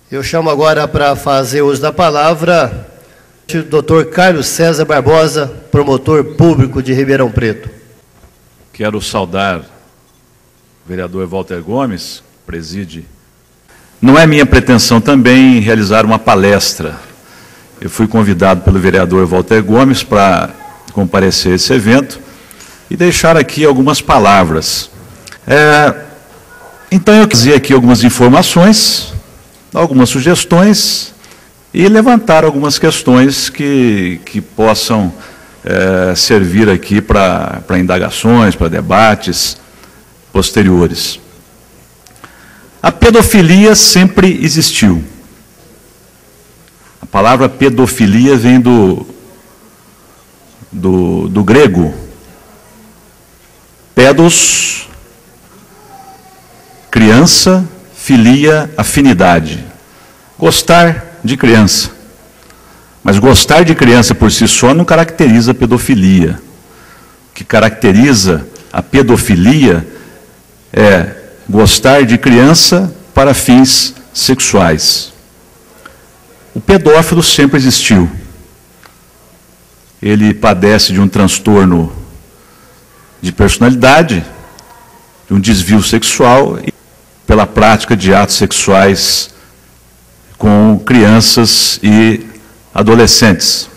Eu chamo agora para fazer uso da palavra o Dr. Carlos César Barbosa, promotor público de Ribeirão Preto. Quero saudar o vereador Walter Gomes, que preside. Não é minha pretensão também realizar uma palestra. Eu fui convidado pelo vereador Walter Gomes para comparecer a esse evento e deixar aqui algumas palavras. Então eu quis dizer aqui algumas informações, algumas sugestões e levantar algumas questões que possam servir aqui para indagações, para debates posteriores. A pedofilia sempre existiu. A palavra pedofilia vem do grego, pedos, criança, filia, afinidade. Gostar de criança. Mas gostar de criança por si só não caracteriza a pedofilia. O que caracteriza a pedofilia é gostar de criança para fins sexuais. O pedófilo sempre existiu. Ele padece de um transtorno de personalidade, de um desvio sexual e pela prática de atos sexuais com crianças e adolescentes.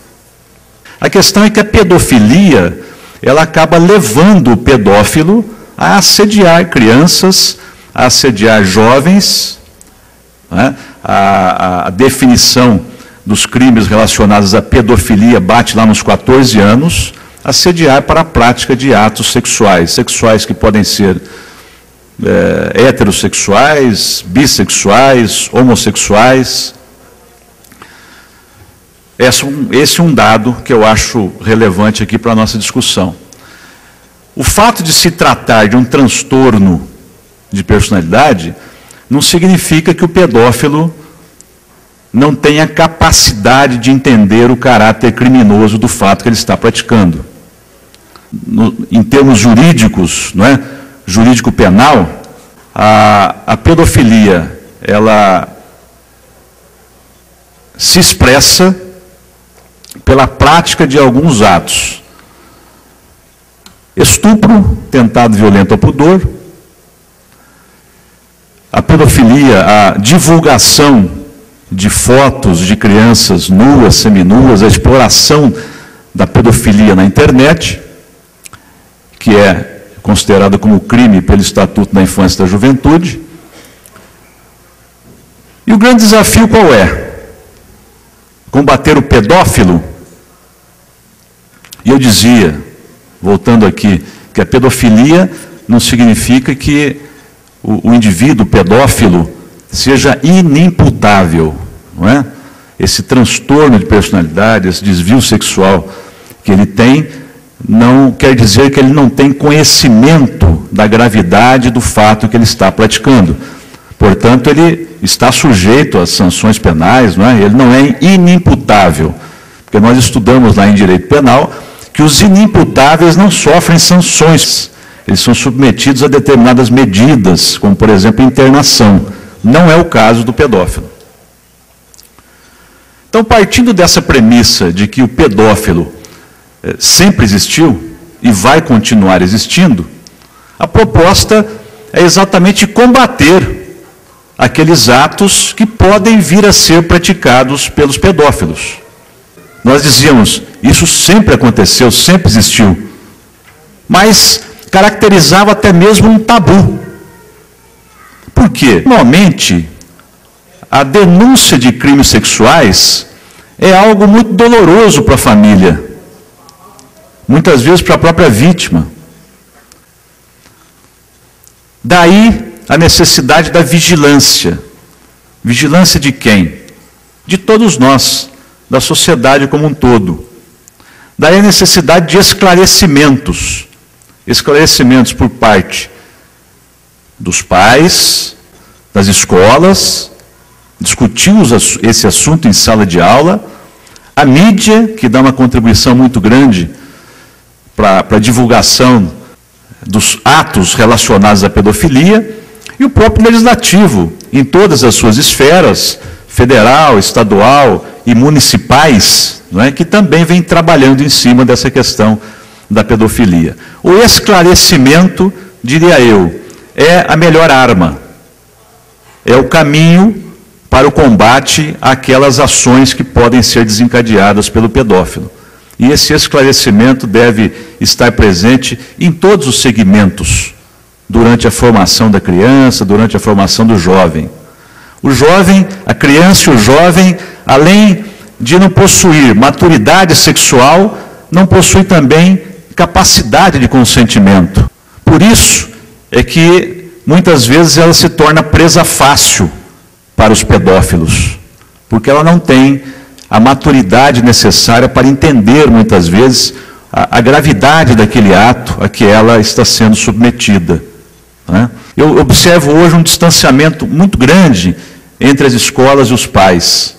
A questão é que a pedofilia, ela acaba levando o pedófilo a assediar crianças, a assediar jovens, né? A definição dos crimes relacionados à pedofilia bate lá nos 14 anos, assediar para a prática de atos sexuais que podem ser heterossexuais, bissexuais, homossexuais. Esse é um dado que eu acho relevante aqui para a nossa discussão. O fato de se tratar de um transtorno de personalidade não significa que o pedófilo não tenha capacidade de entender o caráter criminoso do fato que ele está praticando. Em termos jurídicos, não é? Jurídico-penal, a pedofilia, ela se expressa pela prática de alguns atos. Estupro, tentado violento ao pudor. A pedofilia, a divulgação de fotos de crianças nuas, seminuas, a exploração da pedofilia na internet, que é considerada como crime pelo Estatuto da Infância e da Juventude. E o grande desafio qual é? Combater o pedófilo. E eu dizia, voltando aqui, que a pedofilia não significa que o indivíduo pedófilo seja inimputável, não é? Esse transtorno de personalidade, esse desvio sexual que ele tem, não quer dizer que ele não tem conhecimento da gravidade do fato que ele está praticando. Portanto, ele está sujeito às sanções penais, não é? Ele não é inimputável. Porque nós estudamos lá em direito penal que os inimputáveis não sofrem sanções. Eles são submetidos a determinadas medidas, como, por exemplo, internação. Não é o caso do pedófilo. Então, partindo dessa premissa de que o pedófilo sempre existiu e vai continuar existindo, a proposta é exatamente combater aqueles atos que podem vir a ser praticados pelos pedófilos. Nós dizíamos, isso sempre aconteceu, sempre existiu, mas caracterizava até mesmo um tabu. Por quê? Normalmente, a denúncia de crimes sexuais é algo muito doloroso para a família, muitas vezes para a própria vítima. Daí a necessidade da vigilância. Vigilância de quem? De todos nós, da sociedade como um todo. Daí a necessidade de esclarecimentos. Esclarecimentos por parte dos pais, das escolas, discutimos esse assunto em sala de aula, a mídia, que dá uma contribuição muito grande para a divulgação dos atos relacionados à pedofilia, e o próprio legislativo, em todas as suas esferas, federal, estadual e municipais, não é, que também vêm trabalhando em cima dessa questão da pedofilia. O esclarecimento, diria eu, é a melhor arma, é o caminho para o combate àquelas ações que podem ser desencadeadas pelo pedófilo. E esse esclarecimento deve estar presente em todos os segmentos, durante a formação da criança, durante a formação do jovem. O jovem, a criança e o jovem, além de não possuir maturidade sexual, não possui também capacidade de consentimento. Por isso é que muitas vezes ela se torna presa fácil para os pedófilos, porque ela não tem a maturidade necessária para entender muitas vezes a gravidade daquele ato a que ela está sendo submetida. Eu observo hoje um distanciamento muito grande entre as escolas e os pais.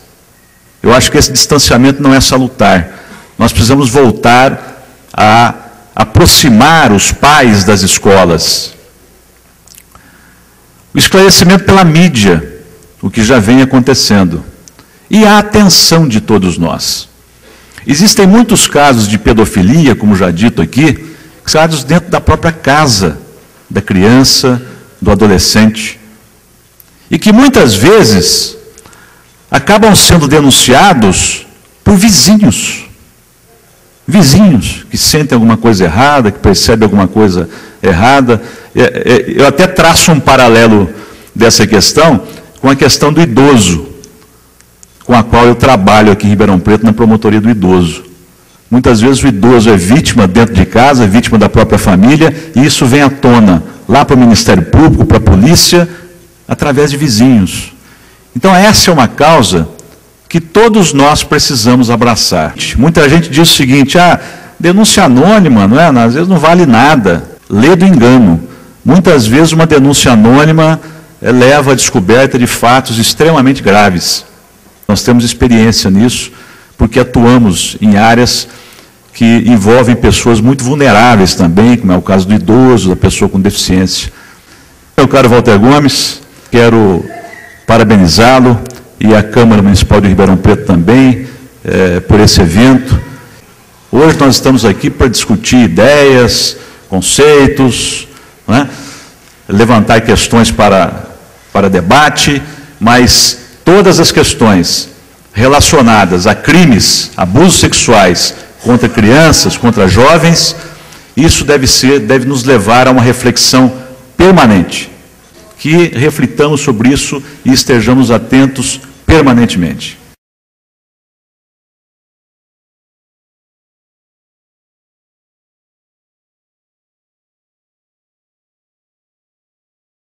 Eu acho que esse distanciamento não é salutar. Nós precisamos voltar a aproximar os pais das escolas. O esclarecimento pela mídia, o que já vem acontecendo. E a atenção de todos nós. Existem muitos casos de pedofilia, como já dito aqui, que são dentro da própria casa da criança, do adolescente, e que muitas vezes acabam sendo denunciados por vizinhos. Vizinhos que sentem alguma coisa errada, que percebem alguma coisa errada. Eu até traço um paralelo dessa questão com a questão do idoso, com a qual eu trabalho aqui em Ribeirão Preto na promotoria do idoso. Muitas vezes o idoso é vítima dentro de casa, é vítima da própria família, e isso vem à tona lá para o Ministério Público, para a polícia, através de vizinhos. Então essa é uma causa que todos nós precisamos abraçar. Muita gente diz o seguinte, denúncia anônima, não é? Às vezes não vale nada, lê do engano. Muitas vezes uma denúncia anônima leva à descoberta de fatos extremamente graves. Nós temos experiência nisso, porque atuamos em áreas que envolvem pessoas muito vulneráveis também, como é o caso do idoso, da pessoa com deficiência. Meu caro Walter Gomes, quero parabenizá-lo e a Câmara Municipal de Ribeirão Preto também por esse evento. Hoje nós estamos aqui para discutir ideias, conceitos, não é? Levantar questões para debate, mas todas as questões relacionadas a crimes, abusos sexuais contra crianças, contra jovens, isso deve nos levar a uma reflexão permanente, que reflitamos sobre isso e estejamos atentos permanentemente.